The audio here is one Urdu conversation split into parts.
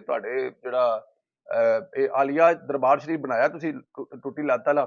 ਤੁਹਾਡੇ ਜਿਹੜਾ ਆਲੀਆ ਦਰਬਾਰ ਸ਼ਰੀਫ ਬਣਾਇਆ ਤੁਸੀਂ ਟੁੱਟੀ ਲੱਤ ਵਾਲਾ,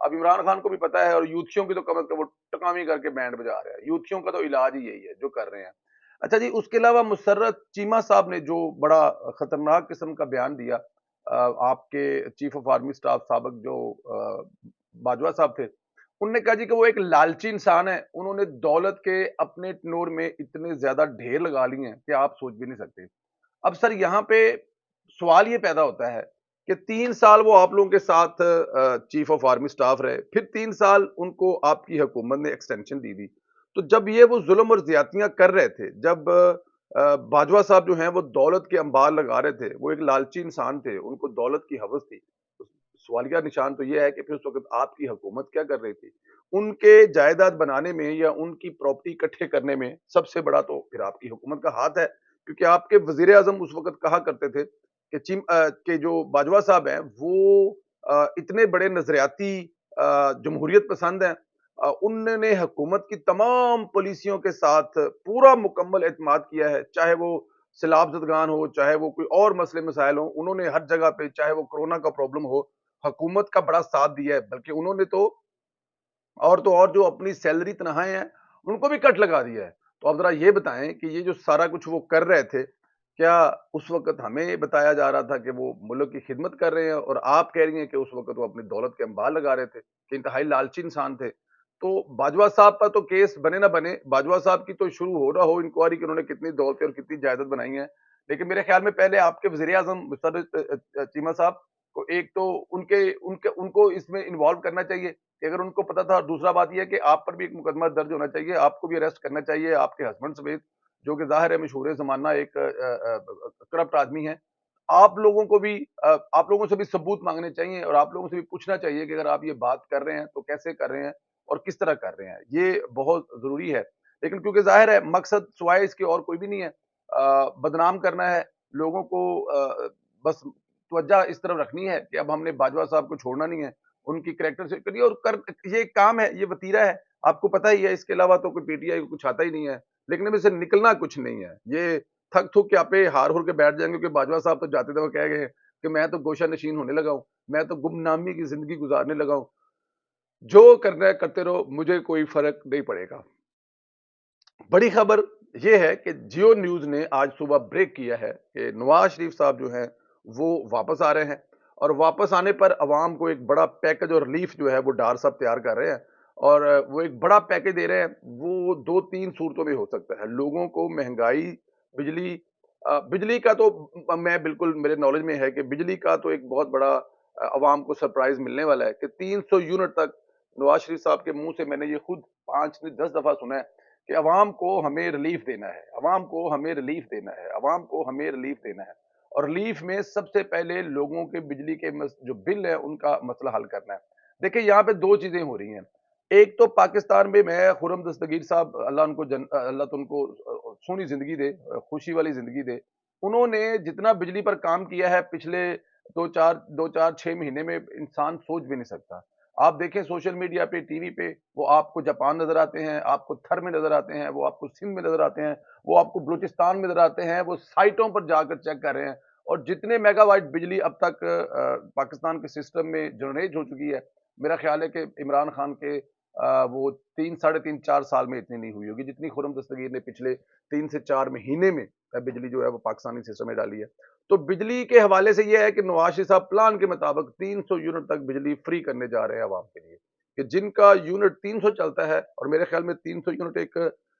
اب عمران خان کو بھی پتا ہے, اور یوتھیوں کی تو کم از کم وہ ٹکامی کر کے بینڈ بجا رہے ہیں, یوتھیوں کا تو علاج ہی یہی ہے جو کر رہے ہیں. اچھا جی, اس کے علاوہ مسرت چیمہ صاحب نے جو بڑا خطرناک قسم کا بیان دیا, آپ کے چیف آف آرمی سٹاف سابق جو باجوہ صاحب تھے, انہوں نے کہا جی کہ وہ ایک لالچی انسان ہے, انہوں نے دولت کے اپنے ٹنور میں اتنے زیادہ ڈھیر لگا لی ہیں کہ آپ سوچ بھی نہیں سکتے. اب سر یہاں پہ سوال یہ پیدا ہوتا ہے کہ 3 سال وہ آپ لوگوں کے ساتھ چیف آف آرمی سٹاف رہے, پھر 3 سال ان کو آپ کی حکومت نے ایکسٹینشن دی. تو جب یہ وہ ظلم اور زیادتیاں کر رہے تھے, جب باجوہ صاحب جو ہیں وہ دولت کے انبار لگا رہے تھے, وہ ایک لالچی انسان تھے, ان کو دولت کی ہوس تھی, سوالیہ نشان تو یہ ہے کہ پھر اس وقت آپ کی حکومت کیا کر رہی تھی؟ ان کے جائیداد بنانے میں یا ان کی پراپرٹی اکٹھے کرنے میں سب سے بڑا تو پھر آپ کی حکومت کا ہاتھ ہے, کیونکہ آپ کے وزیر اعظم اس وقت کہا کرتے تھے کہ جو باجوہ صاحب ہیں وہ اتنے بڑے نظریاتی جمہوریت پسند ہیں, انہوں نے حکومت کی تمام پالیسیوں کے ساتھ پورا مکمل اعتماد کیا ہے, چاہے وہ سیلاب زدگان ہو, چاہے وہ کوئی اور مسئلے مسائل ہوں, انہوں نے ہر جگہ پہ, چاہے وہ کرونا کا پرابلم ہو, حکومت کا بڑا ساتھ دیا ہے. بلکہ انہوں نے تو اور جو اپنی سیلری تنخواہیں ہیں ان کو بھی کٹ لگا دیا ہے. تو اب ذرا یہ بتائیں کہ یہ جو سارا کچھ وہ کر رہے تھے, کیا اس وقت ہمیں بتایا جا رہا تھا کہ وہ ملک کی خدمت کر رہے ہیں, اور آپ کہہ رہی ہیں کہ اس وقت وہ اپنی دولت کے انبار لگا رہے تھے, کہ انتہائی لالچی انسان تھے. تو باجوہ صاحب پر تو کیس بنے نہ بنے, باجوہ صاحب کی تو شروع ہو رہا ہو انکوائری کہ انہوں نے کتنی دولتیں اور کتنی جائیداد بنائی ہیں, لیکن میرے خیال میں پہلے آپ کے وزیر اعظم مسرت چیمہ صاحب کو ایک تو ان کو اس میں انوالو کرنا چاہیے کہ اگر ان کو پتا تھا. اور دوسرا بات یہ ہے کہ آپ پر بھی ایک مقدمہ درج ہونا چاہیے, آپ کو بھی اریسٹ کرنا چاہیے, آپ کے ہسبینڈ سمیت, جو کہ ظاہر ہے مشہور زمانہ ایک کرپٹ آدمی ہے. آپ لوگوں سے بھی ثبوت مانگنے چاہیے, اور آپ لوگوں سے بھی پوچھنا چاہیے کہ اگر آپ یہ بات کر رہے ہیں تو کیسے کر رہے ہیں اور کس طرح کر رہے ہیں, یہ بہت ضروری ہے. لیکن کیونکہ ظاہر ہے مقصد سوائے اس کے اور کوئی بھی نہیں ہے, بدنام کرنا ہے لوگوں کو, بس توجہ اس طرف رکھنی ہے کہ اب ہم نے باجوہ صاحب کو چھوڑنا نہیں ہے, ان کی کریکٹر سے کریے, اور یہ کام ہے, یہ وتیرہ ہے, آپ کو پتہ ہی ہے, اس کے علاوہ تو کوئی پی ٹی آئی کو کچھ آتا ہی نہیں ہے. لیکن اب اسے نکلنا کچھ نہیں ہے, یہ تھک تھک کے آپ پہ ہار ہور کے بیٹھ جائیں گے, کہ باجوہ صاحب تو جاتے تھے وہ کہہ گئے کہ میں تو گوشہ نشین ہونے لگا ہوں, میں تو گمنامی کی زندگی گزارنے لگا ہوں, جو کرنا ہے کرتے رہو, مجھے کوئی فرق نہیں پڑے گا. بڑی خبر یہ ہے کہ جیو نیوز نے آج صبح بریک کیا ہے کہ نواز شریف صاحب جو ہیں وہ واپس آ رہے ہیں, اور واپس آنے پر عوام کو ایک بڑا پیکج اور ریلیف جو ہے وہ ڈار صاحب تیار کر رہے ہیں, اور وہ ایک بڑا پیکج دے رہے ہیں. وہ 2-3 صورتوں میں ہو سکتا ہے. لوگوں کو مہنگائی, بجلی کا تو میں بالکل میرے نالج میں ہے کہ بجلی کا تو ایک بہت بڑا عوام کو سرپرائز ملنے والا ہے کہ 300 یونٹ تک. نواز شریف صاحب کے منہ سے میں نے یہ خود 5-10 دفعہ سنا ہے کہ عوام کو ہمیں ریلیف دینا ہے, عوام کو ہمیں ریلیف دینا ہے, عوام کو ہمیں ریلیف دینا ہے. اور ریلیف میں سب سے پہلے لوگوں کے بجلی کے جو بل ہے ان کا مسئلہ حل کرنا ہے. دیکھیں یہاں پہ 2 چیزیں ہو رہی ہیں. ایک تو پاکستان میں خرم دستگیر صاحب, اللہ تو ان کو سونی زندگی دے, خوشی والی زندگی دے, انہوں نے جتنا بجلی پر کام کیا ہے پچھلے 2-4-6 مہینے میں انسان سوچ بھی نہیں سکتا. آپ دیکھیں سوشل میڈیا پہ, ٹی وی پہ, وہ آپ کو جاپان نظر آتے ہیں, آپ کو تھر میں نظر آتے ہیں, وہ آپ کو سندھ میں نظر آتے ہیں, وہ آپ کو بلوچستان میں نظر آتے ہیں, وہ سائٹوں پر جا کر چیک کر رہے ہیں. اور جتنے میگا وائٹ بجلی اب تک پاکستان کے سسٹم میں جنریٹ ہو چکی ہے, میرا خیال ہے کہ عمران خان کے وہ 3-3.5-4 سال میں اتنی نہیں ہوئی ہوگی جتنی خرم دستگیر نے پچھلے 3 سے 4 مہینے میں بجلی جو ہے وہ پاکستانی سسٹم میں ڈالی ہے. تو بجلی کے حوالے سے یہ ہے کہ نواز شریف صاحب پلان کے مطابق 300 یونٹ تک بجلی فری کرنے جا رہے ہیں عوام کے لیے, کہ جن کا یونٹ 300 چلتا ہے, اور میرے خیال میں 300 یونٹ ایک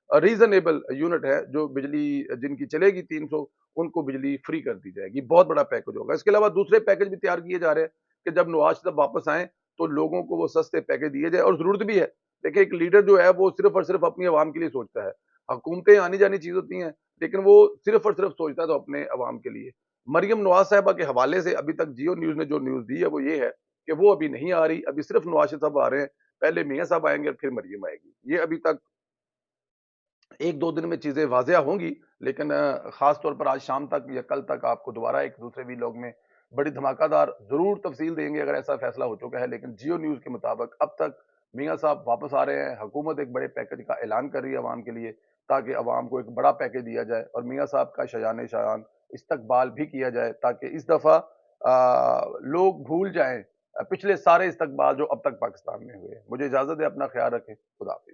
ریزنیبل یونٹ ہے, جو بجلی جن کی چلے گی 300, ان کو بجلی فری کر دی جائے گی. بہت بڑا پیکج ہوگا. اس کے علاوہ دوسرے پیکج بھی تیار کیے جا رہے ہیں کہ جب نواز شریف واپس آئیں تو لوگوں کو وہ سستے پیکج دیے جائے, اور ضرورت بھی ہے. دیکھیں ایک لیڈر جو ہے وہ صرف اور صرف اپنی عوام کے لیے سوچتا ہے. حکومتیں آنی جانی چیز ہوتی ہیں, لیکن وہ صرف اور صرف سوچتا ہے تو اپنے عوام کے لیے. مریم نواز صاحبہ کے حوالے سے ابھی تک جیو نیوز نے جو نیوز دی ہے وہ یہ ہے کہ وہ ابھی نہیں آ رہی, ابھی صرف نواز شریف صاحب آ رہے ہیں, پہلے میاں صاحب آئیں گے اور پھر مریم آئے گی. یہ ابھی تک 1-2 دن میں چیزیں واضح ہوں گی, لیکن خاص طور پر آج شام تک یا کل تک آپ کو دوبارہ ایک دوسرے ویلاگ میں بڑی دھماکہ دار ضرور تفصیل دیں گے اگر ایسا فیصلہ ہو چکا ہے. لیکن جیو نیوز کے مطابق اب تک میاں صاحب واپس آ رہے ہیں, حکومت ایک بڑے پیکج کا اعلان کر رہی ہے عوام کے لیے تاکہ عوام کو ایک بڑا پیکج دیا جائے, اور میاں صاحب کا شایان استقبال بھی کیا جائے, تاکہ اس دفعہ لوگ بھول جائیں پچھلے سارے استقبال جو اب تک پاکستان میں ہوئے ہیں. مجھے اجازت ہے، اپنا خیال رکھیں. خدا حافظ.